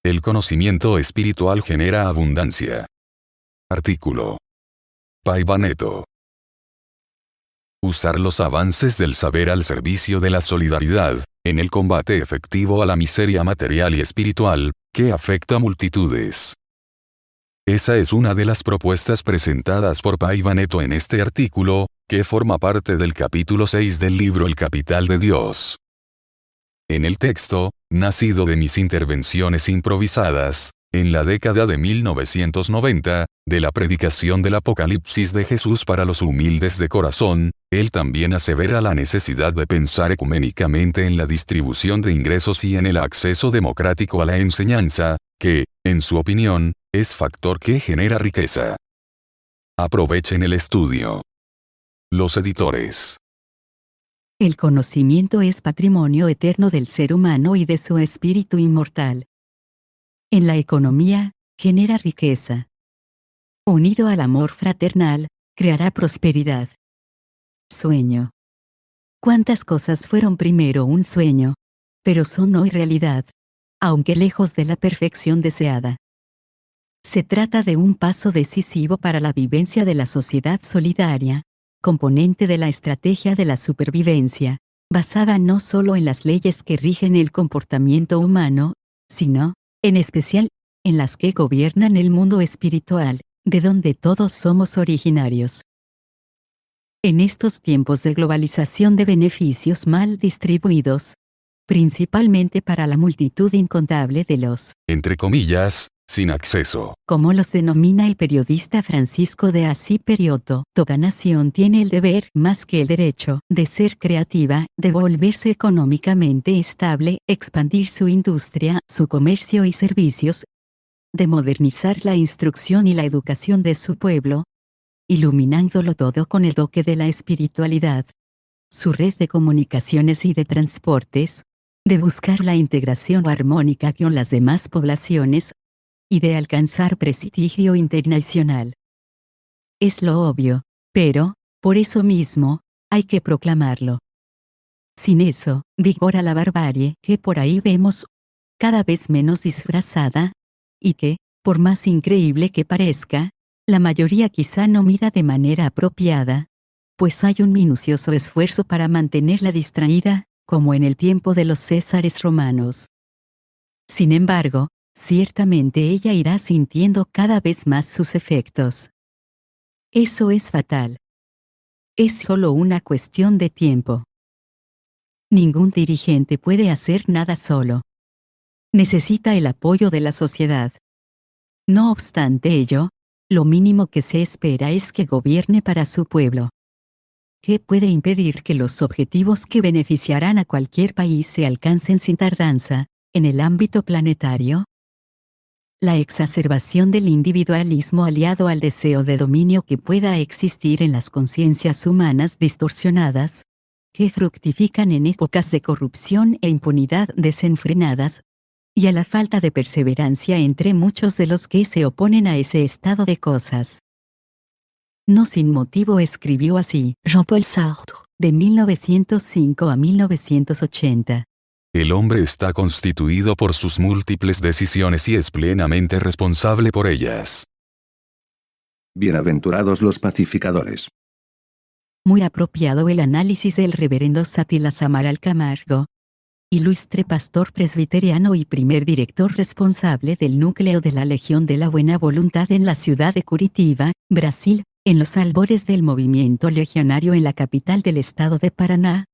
El conocimiento espiritual genera abundancia. Artículo. Paiva-Neto. Usar los avances del saber al servicio de la solidaridad, en el combate efectivo a la miseria material y espiritual, que afecta a multitudes. Esa es una de las propuestas presentadas por Paiva-Neto en este artículo, que forma parte del capítulo 6 del libro El Capital de Dios. En el texto, nacido de mis intervenciones improvisadas, en la década de 1990, de la predicación del Apocalipsis de Jesús para los humildes de corazón, él también asevera la necesidad de pensar ecuménicamente en la distribución de ingresos y en el acceso democrático a la enseñanza, que, en su opinión, es factor que genera riqueza. Aprovechen el estudio. Los editores. El conocimiento es patrimonio eterno del ser humano y de su espíritu inmortal. En la economía, genera riqueza. Unido al amor fraternal, creará prosperidad. Sueño. ¿Cuántas cosas fueron primero un sueño? Pero son hoy realidad, aunque lejos de la perfección deseada. Se trata de un paso decisivo para la vivencia de la sociedad solidaria, componente de la estrategia de la supervivencia, basada no solo en las leyes que rigen el comportamiento humano, sino, en especial, en las que gobiernan el mundo espiritual, de donde todos somos originarios. En estos tiempos de globalización de beneficios mal distribuidos, principalmente para la multitud incontable de los, entre comillas, sin acceso, como los denomina el periodista Francisco de Asís Perioto, toda nación tiene el deber, más que el derecho, de ser creativa, de volverse económicamente estable, expandir su industria, su comercio y servicios, de modernizar la instrucción y la educación de su pueblo, iluminándolo todo con el toque de la espiritualidad, su red de comunicaciones y de transportes, de buscar la integración armónica con las demás poblaciones, y de alcanzar prestigio internacional. Es lo obvio, pero, por eso mismo, hay que proclamarlo. Sin eso, vigora la barbarie que por ahí vemos, cada vez menos disfrazada, y que, por más increíble que parezca, la mayoría quizá no mira de manera apropiada, pues hay un minucioso esfuerzo para mantenerla distraída, como en el tiempo de los Césares romanos. Sin embargo, ciertamente ella irá sintiendo cada vez más sus efectos. Eso es fatal. Es solo una cuestión de tiempo. Ningún dirigente puede hacer nada solo. Necesita el apoyo de la sociedad. No obstante ello, lo mínimo que se espera es que gobierne para su pueblo. ¿Qué puede impedir que los objetivos que beneficiarán a cualquier país se alcancen sin tardanza, en el ámbito planetario? La exacerbación del individualismo aliado al deseo de dominio que pueda existir en las conciencias humanas distorsionadas, que fructifican en épocas de corrupción e impunidad desenfrenadas, y a la falta de perseverancia entre muchos de los que se oponen a ese estado de cosas. No sin motivo escribió así Jean-Paul Sartre, de 1905 a 1980. El hombre está constituido por sus múltiples decisiones y es plenamente responsable por ellas. Bienaventurados los pacificadores. Muy apropiado el análisis del reverendo Satila Samaral Camargo, ilustre pastor presbiteriano y primer director responsable del núcleo de la Legión de la Buena Voluntad en la ciudad de Curitiba, Brasil, en los albores del movimiento legionario en la capital del estado de Paraná,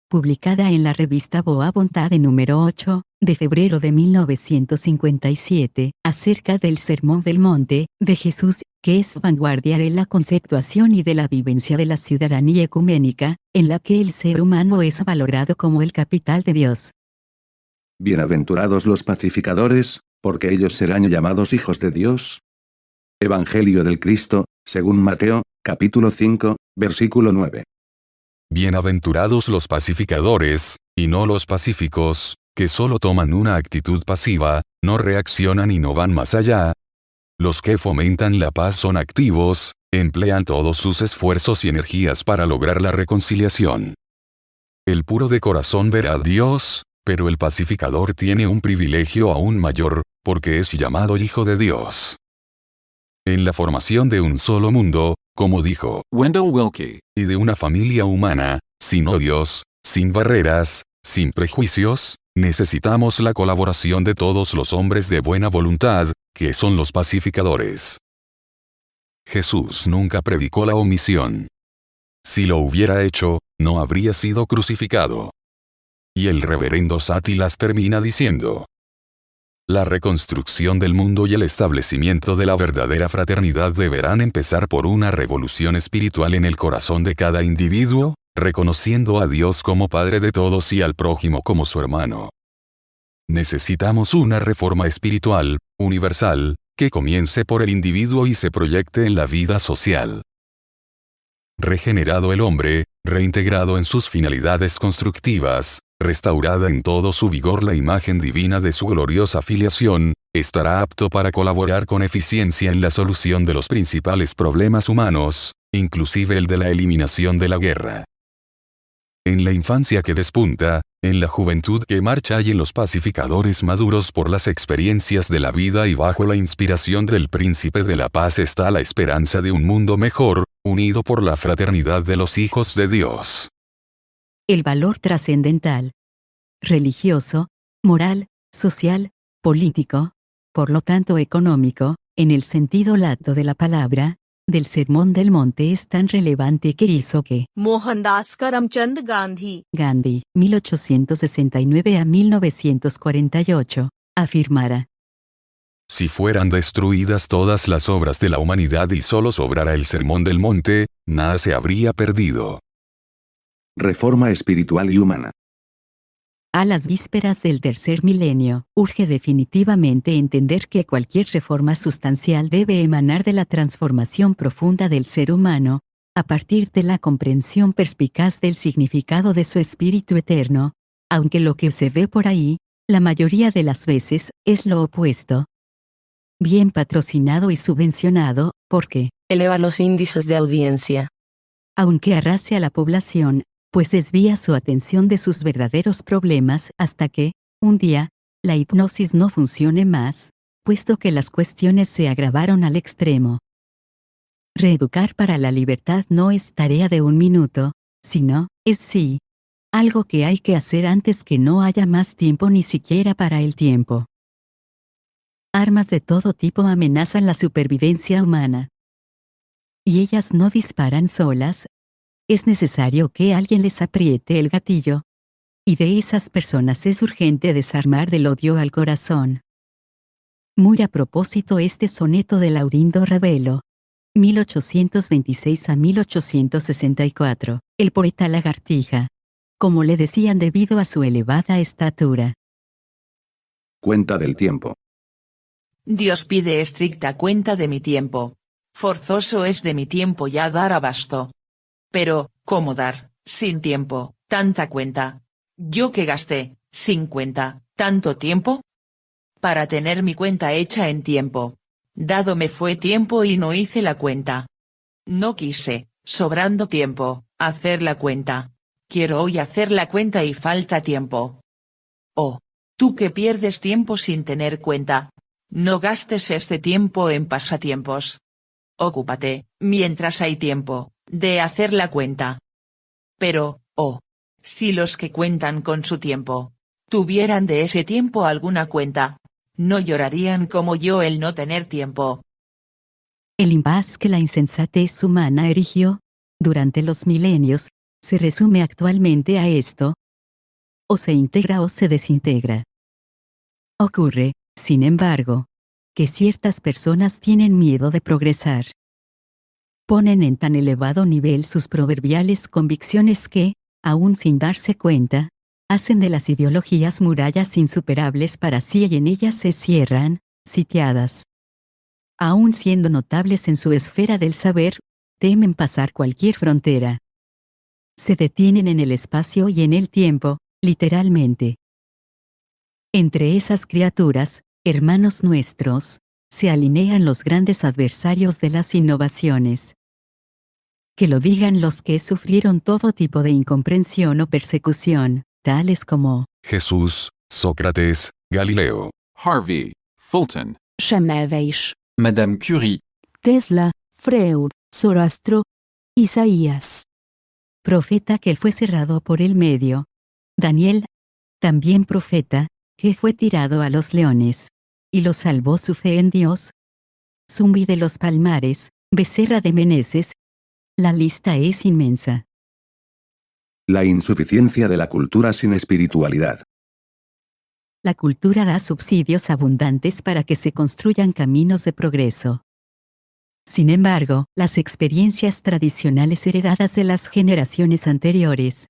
publicada en la revista Boa Vontade número 8, de febrero de 1957, acerca del Sermón del Monte, de Jesús, que es vanguardia de la conceptuación y de la vivencia de la ciudadanía ecuménica, en la que el ser humano es valorado como el capital de Dios. Bienaventurados los pacificadores, porque ellos serán llamados hijos de Dios. Evangelio del Cristo, según Mateo, capítulo 5, versículo 9. Bienaventurados los pacificadores, y no los pacíficos, que solo toman una actitud pasiva, no reaccionan y no van más allá. Los que fomentan la paz son activos, emplean todos sus esfuerzos y energías para lograr la reconciliación. El puro de corazón verá a Dios, Pero el pacificador tiene un privilegio aún mayor, porque es llamado Hijo de Dios. En la formación de un solo mundo, como dijo Wendell Willkie, y de una familia humana, sin odios, sin barreras, sin prejuicios, necesitamos la colaboración de todos los hombres de buena voluntad, que son los pacificadores. Jesús nunca predicó la omisión. Si lo hubiera hecho, no habría sido crucificado. Y el reverendo Sátilas termina diciendo: la reconstrucción del mundo y el establecimiento de la verdadera fraternidad deberán empezar por una revolución espiritual en el corazón de cada individuo, reconociendo a Dios como Padre de todos y al prójimo como su hermano. Necesitamos una reforma espiritual, universal, que comience por el individuo y se proyecte en la vida social. Regenerado el hombre, reintegrado en sus finalidades constructivas, restaurada en todo su vigor la imagen divina de su gloriosa filiación, estará apto para colaborar con eficiencia en la solución de los principales problemas humanos, inclusive el de la eliminación de la guerra. En la infancia que despunta, en la juventud que marcha y en los pacificadores maduros por las experiencias de la vida y bajo la inspiración del Príncipe de la Paz está la esperanza de un mundo mejor, unido por la fraternidad de los hijos de Dios. El valor trascendental, religioso, moral, social, político, por lo tanto económico, en el sentido lato de la palabra, del Sermón del Monte es tan relevante que hizo que Mohandas Karamchand Gandhi, Gandhi, 1869 a 1948, afirmara: Si fueran destruidas todas las obras de la humanidad y solo sobrara el Sermón del Monte, nada se habría perdido. Reforma espiritual y humana. a las vísperas del tercer milenio, urge definitivamente entender que cualquier reforma sustancial debe emanar de la transformación profunda del ser humano, a partir de la comprensión perspicaz del significado de su espíritu eterno, aunque lo que se ve por ahí, la mayoría de las veces, es lo opuesto. Bien patrocinado y subvencionado, porque eleva los índices de audiencia. aunque arrase a la población, pues desvía su atención de sus verdaderos problemas hasta que, un día, la hipnosis no funcione más, puesto que las cuestiones se agravaron al extremo. Reeducar para la libertad no es tarea de un minuto, sino, es sí, algo que hay que hacer antes que no haya más tiempo ni siquiera para el tiempo. Armas de todo tipo amenazan la supervivencia humana. Y ellas no disparan solas. Es necesario que alguien les apriete el gatillo. Y de esas personas es urgente desarmar del odio al corazón. Muy a propósito este soneto de Laurindo Ravelo, 1826 a 1864, el poeta lagartija, como le decían debido a su elevada estatura. Cuenta del tiempo. Dios pide estricta cuenta de mi tiempo. Forzoso es de mi tiempo ya dar abasto. Pero, ¿cómo dar, sin tiempo, tanta cuenta? Yo que gasté, sin cuenta, tanto tiempo. Para tener mi cuenta hecha en tiempo. Dado me fue tiempo y no hice la cuenta. No quise, sobrando tiempo, hacer la cuenta. Quiero hoy hacer la cuenta y falta tiempo. Oh, tú que pierdes tiempo sin tener cuenta. No gastes este tiempo en pasatiempos. Ocúpate, mientras hay tiempo, de hacer la cuenta. Pero, oh, si los que cuentan con su tiempo, tuvieran de ese tiempo alguna cuenta, no llorarían como yo el no tener tiempo. El impas que la insensatez humana erigió, durante los milenios, se resume actualmente a esto: o se integra o se desintegra. Ocurre, sin embargo, que ciertas personas tienen miedo de progresar. Ponen en tan elevado nivel sus proverbiales convicciones que, aún sin darse cuenta, hacen de las ideologías murallas insuperables para sí y en ellas se cierran, sitiadas. Aún siendo notables en su esfera del saber, temen pasar cualquier frontera. Se detienen en el espacio y en el tiempo, literalmente. Entre esas criaturas, hermanos nuestros, se alinean los grandes adversarios de las innovaciones. Que lo digan los que sufrieron todo tipo de incomprensión o persecución, tales como Jesús, Sócrates, Galileo. Harvey, Fulton, Semmelve is. Madame Curie, Tesla, Freud, Zoroastro, Isaías. Profeta que fue cerrado por el medio. Daniel, también profeta, que fue tirado a los leones. Y lo salvó su fe en Dios. Zumbi de los Palmares, Becerra de Meneses. La lista es inmensa. La insuficiencia de la cultura sin espiritualidad. La cultura da subsidios abundantes para que se construyan caminos de progreso. Sin embargo, las experiencias tradicionales heredadas de las generaciones anteriores,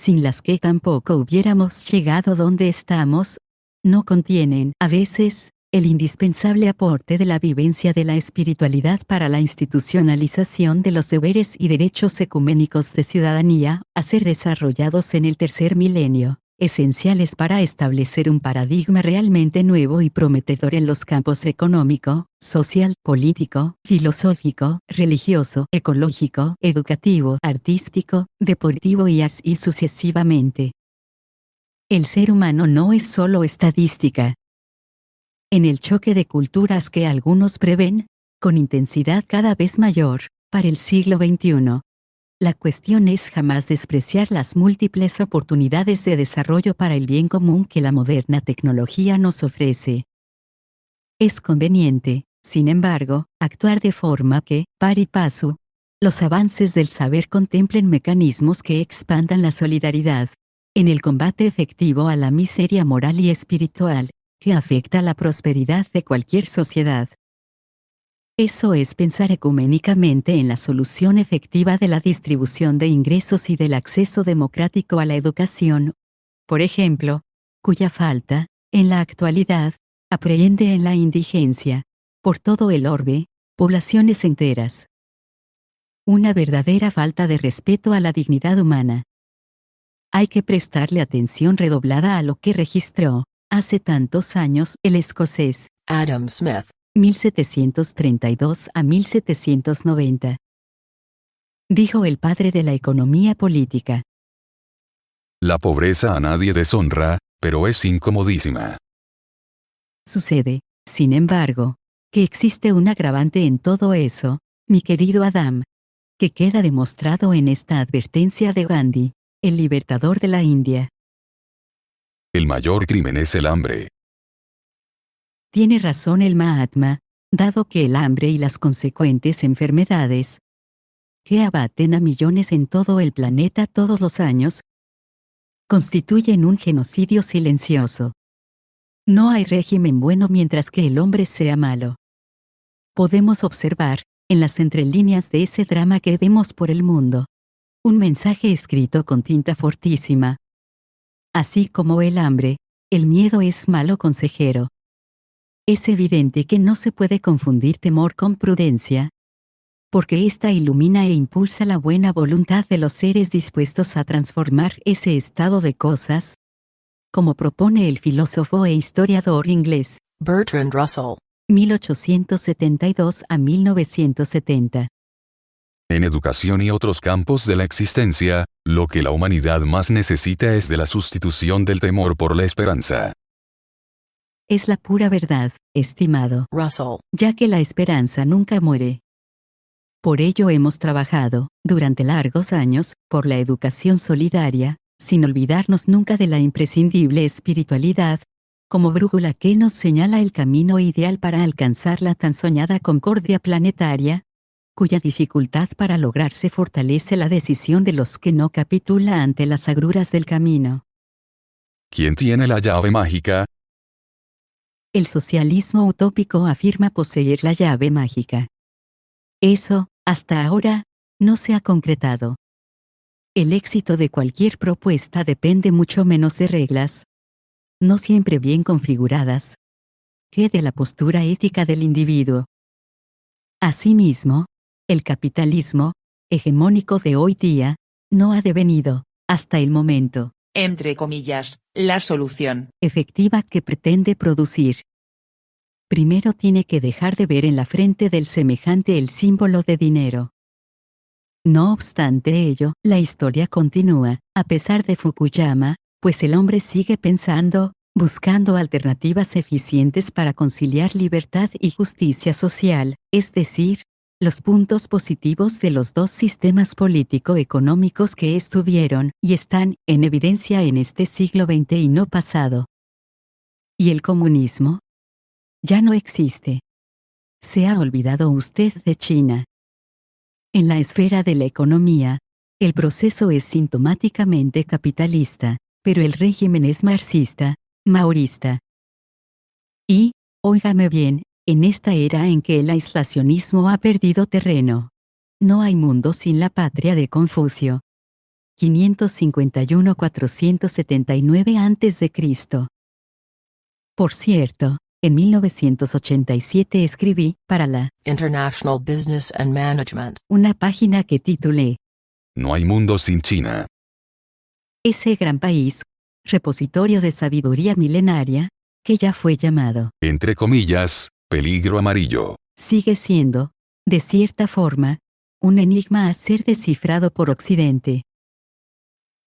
sin las que tampoco hubiéramos llegado donde estamos, no contienen, a veces, el indispensable aporte de la vivencia de la espiritualidad para la institucionalización de los deberes y derechos ecuménicos de ciudadanía, a ser desarrollados en el tercer milenio, esenciales para establecer un paradigma realmente nuevo y prometedor en los campos económico, social, político, filosófico, religioso, ecológico, educativo, artístico, deportivo y así sucesivamente. El ser humano no es solo estadística. En el choque de culturas que algunos prevén, con intensidad cada vez mayor, para el siglo XXI, la cuestión es jamás despreciar las múltiples oportunidades de desarrollo para el bien común que la moderna tecnología nos ofrece. Es conveniente, sin embargo, actuar de forma que, par y paso, los avances del saber contemplen mecanismos que expandan la solidaridad, en el combate efectivo a la miseria moral y espiritual, que afecta la prosperidad de cualquier sociedad. Eso es pensar ecuménicamente en la solución efectiva de la distribución de ingresos y del acceso democrático a la educación, por ejemplo, cuya falta, en la actualidad, aprehende en la indigencia, por todo el orbe, poblaciones enteras. Una verdadera falta de respeto a la dignidad humana. Hay que prestarle atención redoblada a lo que registró, hace tantos años, el escocés Adam Smith. 1732 a 1790. Dijo el padre de la economía política. La pobreza a nadie deshonra, pero es incomodísima. Sucede, sin embargo, que existe un agravante en todo eso, mi querido Adam, que queda demostrado en esta advertencia de Gandhi, el libertador de la India. El mayor crimen es el hambre. Tiene razón el Mahatma, dado que el hambre y las consecuentes enfermedades, que abaten a millones en todo el planeta todos los años, constituyen un genocidio silencioso. No hay régimen bueno mientras que el hombre sea malo. Podemos observar, en las entrelíneas de ese drama que vemos por el mundo, un mensaje escrito con tinta fortísima. Así como el hambre, el miedo es malo consejero. Es evidente que no se puede confundir temor con prudencia, porque ésta ilumina e impulsa la buena voluntad de los seres dispuestos a transformar ese estado de cosas, como propone el filósofo e historiador inglés Bertrand Russell. 1872 a 1970. En educación y otros campos de la existencia, lo que la humanidad más necesita es de la sustitución del temor por la esperanza. Es la pura verdad, estimado, Russell. ya que la esperanza nunca muere. Por ello hemos trabajado, durante largos años, por la educación solidaria, sin olvidarnos nunca de la imprescindible espiritualidad, como brújula que nos señala el camino ideal para alcanzar la tan soñada concordia planetaria, cuya dificultad para lograrse fortalece la decisión de los que no capitula ante las agruras del camino. ¿Quién tiene la llave mágica? El socialismo utópico afirma poseer la llave mágica. Eso, hasta ahora, no se ha concretado. El éxito de cualquier propuesta depende mucho menos de reglas, no siempre bien configuradas, que de la postura ética del individuo. Asimismo, el capitalismo, hegemónico de hoy día, no ha devenido, hasta el momento, entre comillas, la solución efectiva que pretende producir. Primero tiene que dejar de ver en la frente del semejante el símbolo de dinero. No obstante ello, la historia continúa, a pesar de Fukuyama, pues el hombre sigue pensando, buscando alternativas eficientes para conciliar libertad y justicia social, es decir, los puntos positivos de los dos sistemas político-económicos que estuvieron y están en evidencia en este siglo XX y no pasado. ¿Y el comunismo? Ya no existe. ¿Se ha olvidado usted de China? En la esfera de la economía, el proceso es sintomáticamente capitalista, pero el régimen es marxista, maoísta. Y, óigame bien, en esta era en que el aislacionismo ha perdido terreno. No hay mundo sin la patria de Confucio. 551-479 a.C. Por cierto, en 1987 escribí, para la International Business and Management, una página que titulé No hay mundo sin China. Ese gran país, repositorio de sabiduría milenaria, que ya fue llamado, Entre comillas, peligro amarillo. sigue siendo, de cierta forma, un enigma a ser descifrado por Occidente.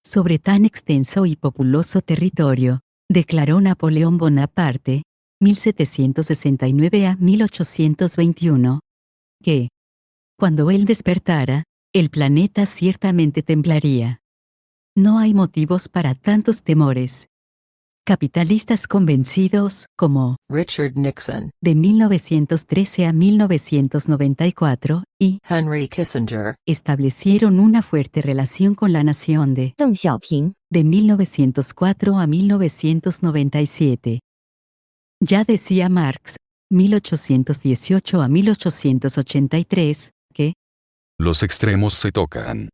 Sobre tan extenso y populoso territorio, declaró Napoleón Bonaparte, 1769 a 1821, que, cuando él despertara, el planeta ciertamente temblaría. No hay motivos para tantos temores. Capitalistas convencidos, como Richard Nixon, de 1913 a 1994, y Henry Kissinger, establecieron una fuerte relación con la nación de 邓小平 de 1904 a 1997. Ya decía Marx, 1818 a 1883, que, Los extremos se tocan.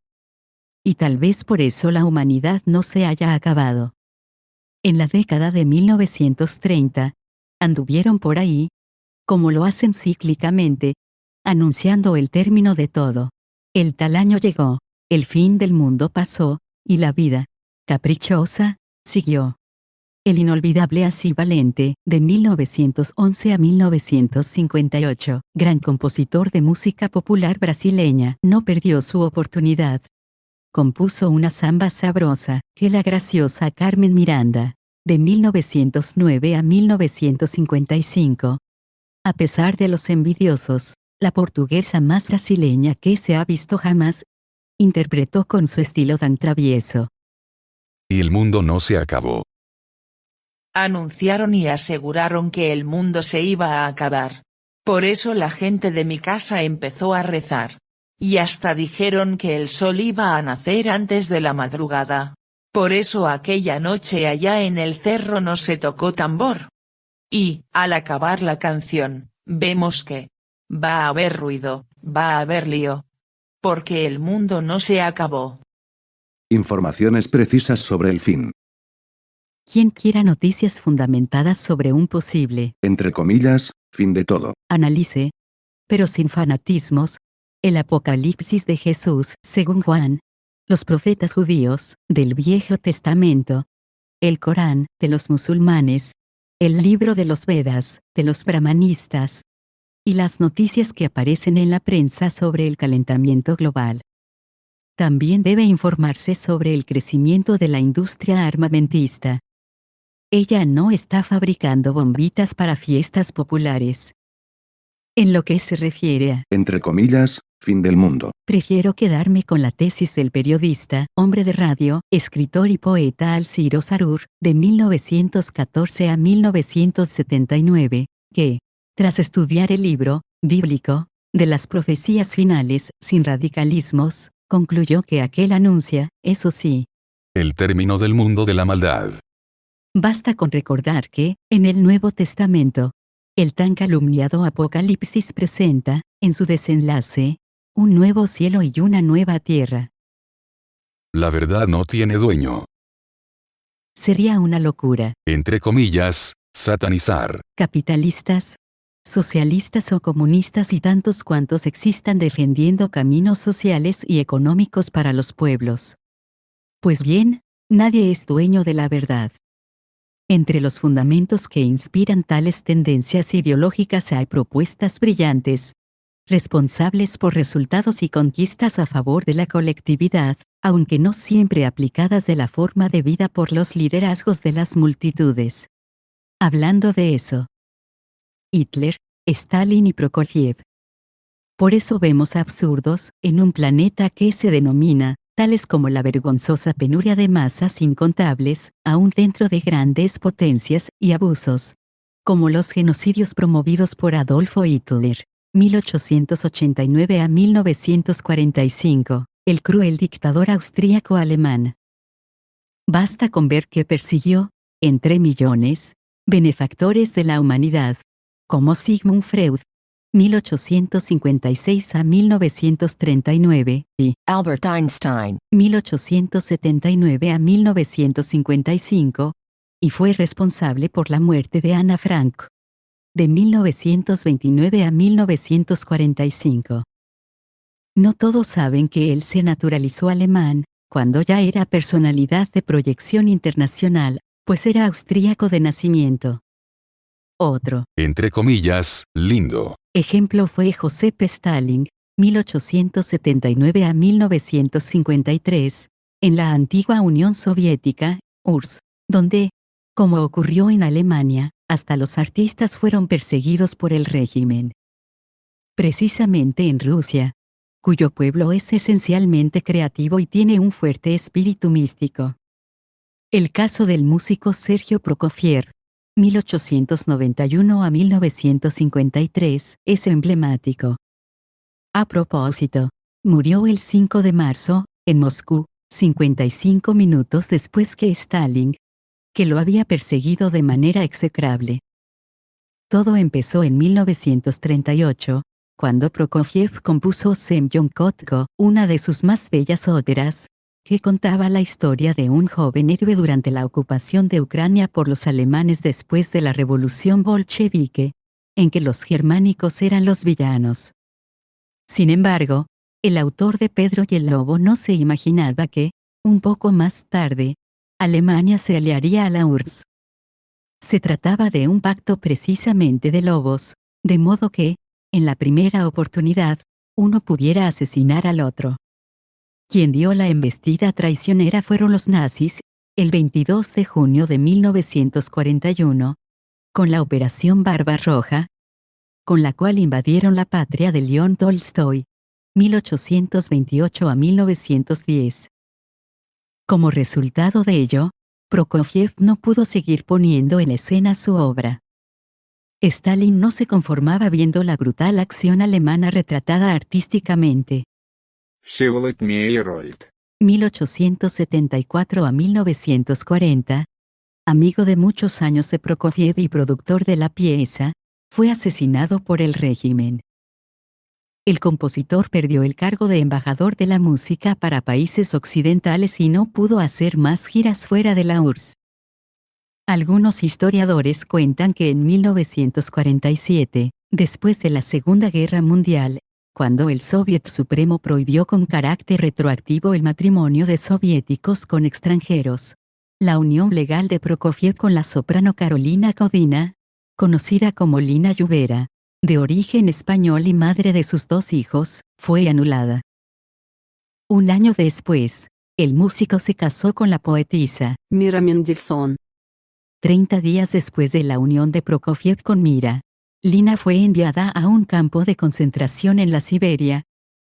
y tal vez por eso la humanidad no se haya acabado. En la década de 1930, anduvieron por ahí, como lo hacen cíclicamente, anunciando el término de todo. El tal año llegó, el fin del mundo pasó, y la vida, caprichosa, siguió. El inolvidable Así Valente, de 1911 a 1958, gran compositor de música popular brasileña, no perdió su oportunidad. Compuso una samba sabrosa, que la graciosa Carmen Miranda, de 1909 a 1955. A pesar de los envidiosos, la portuguesa más brasileña que se ha visto jamás, interpretó con su estilo tan travieso. Y el mundo no se acabó. Anunciaron y aseguraron que el mundo se iba a acabar. Por eso la gente de mi casa empezó a rezar. Y hasta dijeron que el sol iba a nacer antes de la madrugada. Por eso aquella noche allá en el cerro no se tocó tambor. Y, al acabar la canción, vemos que va a haber ruido, va a haber lío. Porque el mundo no se acabó. Informaciones precisas sobre el fin. Quien quiera noticias fundamentadas sobre un posible, Entre comillas, fin de todo. analice, pero sin fanatismos, el Apocalipsis de Jesús, según Juan, los profetas judíos, del Viejo Testamento, el Corán, de los musulmanes, el libro de los Vedas, de los brahmanistas, y las noticias que aparecen en la prensa sobre el calentamiento global. También debe informarse sobre el crecimiento de la industria armamentista. Ella no está fabricando bombitas para fiestas populares. En lo que se refiere a, Entre comillas, fin del mundo. prefiero quedarme con la tesis del periodista, hombre de radio, escritor y poeta Alciro Sarur, de 1914 a 1979, que, tras estudiar el libro, bíblico, de las profecías finales, sin radicalismos, concluyó que aquel anuncia, eso sí. El término del mundo de la maldad. Basta con recordar que, en el Nuevo Testamento, el tan calumniado Apocalipsis presenta, en su desenlace, un nuevo cielo y una nueva tierra. La verdad no tiene dueño. Sería una locura. Entre comillas, satanizar. Capitalistas, socialistas o comunistas y tantos cuantos existan defendiendo caminos sociales y económicos para los pueblos. Pues bien, nadie es dueño de la verdad. Entre los fundamentos que inspiran tales tendencias ideológicas hay propuestas brillantes, responsables por resultados y conquistas a favor de la colectividad, aunque no siempre aplicadas de la forma debida por los liderazgos de las multitudes. Hablando de eso, Hitler, Stalin y Prokofiev. Por eso vemos absurdos en un planeta que se denomina, tales como la vergonzosa penuria de masas incontables, aún dentro de grandes potencias y abusos, como los genocidios promovidos por Adolfo Hitler, 1889 a 1945, el cruel dictador austríaco-alemán. Basta con ver que persiguió, entre millones, benefactores de la humanidad, como Sigmund Freud, 1856 a 1939, y Albert Einstein, 1879 a 1955, y fue responsable por la muerte de Ana Frank, de 1929 a 1945. No todos saben que él se naturalizó alemán, cuando ya era personalidad de proyección internacional, pues era austríaco de nacimiento. Otro, entre comillas, lindo. ejemplo fue Joseph Stalin, 1879 a 1953, en la antigua Unión Soviética, URSS, donde, como ocurrió en Alemania, hasta los artistas fueron perseguidos por el régimen. Precisamente en Rusia, cuyo pueblo es esencialmente creativo y tiene un fuerte espíritu místico. El caso del músico Sergio Prokofiev, 1891 a 1953, es emblemático. A propósito, murió el 5 de marzo, en Moscú, 55 minutos después que Stalin, que lo había perseguido de manera execrable. Todo empezó en 1938, cuando Prokofiev compuso Semyon Kotko, una de sus más bellas óperas, que contaba la historia de un joven héroe durante la ocupación de Ucrania por los alemanes después de la revolución bolchevique, en que los germánicos eran los villanos. Sin embargo, el autor de Pedro y el Lobo no se imaginaba que, un poco más tarde, Alemania se aliaría a la URSS. Se trataba de un pacto precisamente de lobos, de modo que, en la primera oportunidad, uno pudiera asesinar al otro. Quien dio la embestida traicionera fueron los nazis, el 22 de junio de 1941, con la Operación Barbarroja, con la cual invadieron la patria de León Tolstoy, 1828 a 1910. Como resultado de ello, Prokofiev no pudo seguir poniendo en escena su obra. Stalin no se conformaba viendo la brutal acción alemana retratada artísticamente. Всеволод Мейерольд, 1874 a 1940, amigo de muchos años de Prokofiev y productor de la pieza, fue asesinado por el régimen. El compositor perdió el cargo de embajador de la música para países occidentales y no pudo hacer más giras fuera de la URSS. Algunos historiadores cuentan que en 1947, después de la Segunda Guerra Mundial, cuando el Soviet Supremo prohibió con carácter retroactivo el matrimonio de soviéticos con extranjeros, la unión legal de Prokofiev con la soprano Carolina Kodina, conocida como Lina Lluvera, de origen español y madre de sus 2 hijos, fue anulada. Un año después, el músico se casó con la poetisa Mira Mendelssohn. 30 días después de la unión de Prokofiev con Mira, Lina fue enviada a un campo de concentración en la Siberia,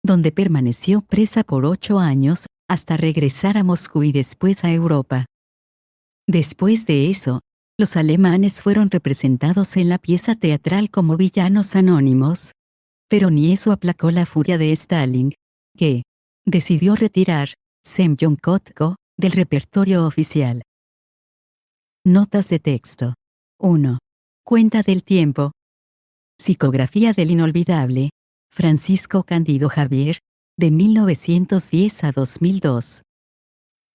donde permaneció presa por 8 años, hasta regresar a Moscú y después a Europa. Después de eso, los alemanes fueron representados en la pieza teatral como villanos anónimos, pero ni eso aplacó la furia de Stalin, que decidió retirar Semyon Kotko del repertorio oficial. Notas de texto. 1. Cuenta del tiempo. Psicografía del inolvidable, Francisco Cándido Javier, de 1910 a 2002.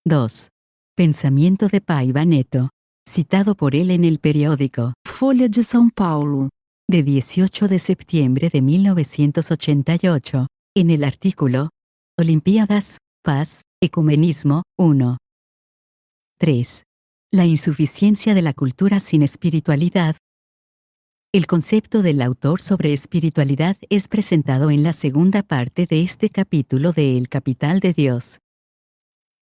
2. Pensamiento de Paiva Neto, citado por él en el periódico Folha de São Paulo, de 18 de septiembre de 1988, en el artículo Olimpiadas, Paz, Ecumenismo, 1. 3. La insuficiencia de la cultura sin espiritualidad. El concepto del autor sobre espiritualidad es presentado en la segunda parte de este capítulo de El Capital de Dios.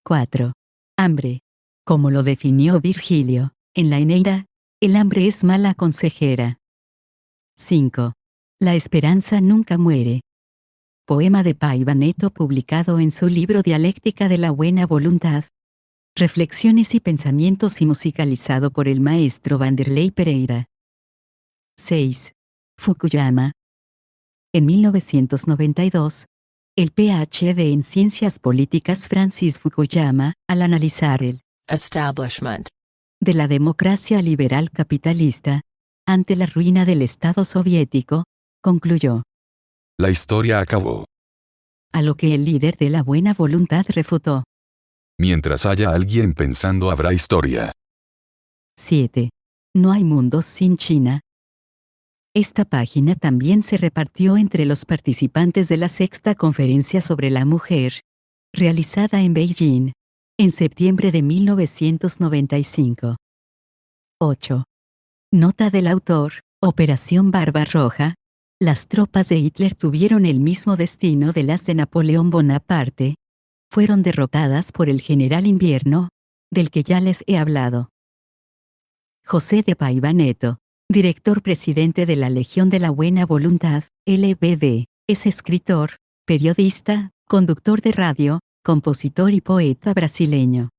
4. Hambre. Como lo definió Virgilio, en la Eneida, el hambre es mala consejera. 5. La esperanza nunca muere. Poema de Paiva Neto publicado en su libro Dialéctica de la Buena Voluntad. Reflexiones y pensamientos y musicalizado por el maestro Vanderlei Pereira. 6. Fukuyama. En 1992, el Ph.D. en Ciencias Políticas Francis Fukuyama, al analizar el Establishment de la democracia liberal capitalista, ante la ruina del Estado soviético, concluyó: La historia acabó. A lo que el líder de la buena voluntad refutó: Mientras haya alguien pensando habrá historia. 7. No hay mundos sin China. Esta página también se repartió entre los participantes de la sexta conferencia sobre la mujer, realizada en Beijing, en septiembre de 1995. 8. Nota del autor: Operación Barbarroja. Las tropas de Hitler tuvieron el mismo destino de las de Napoleón Bonaparte. Fueron derrotadas por el general Invierno, del que ya les he hablado. José de Paiva Neto, director presidente de la Legión de la Buena Voluntad, LBD, es escritor, periodista, conductor de radio, compositor y poeta brasileño.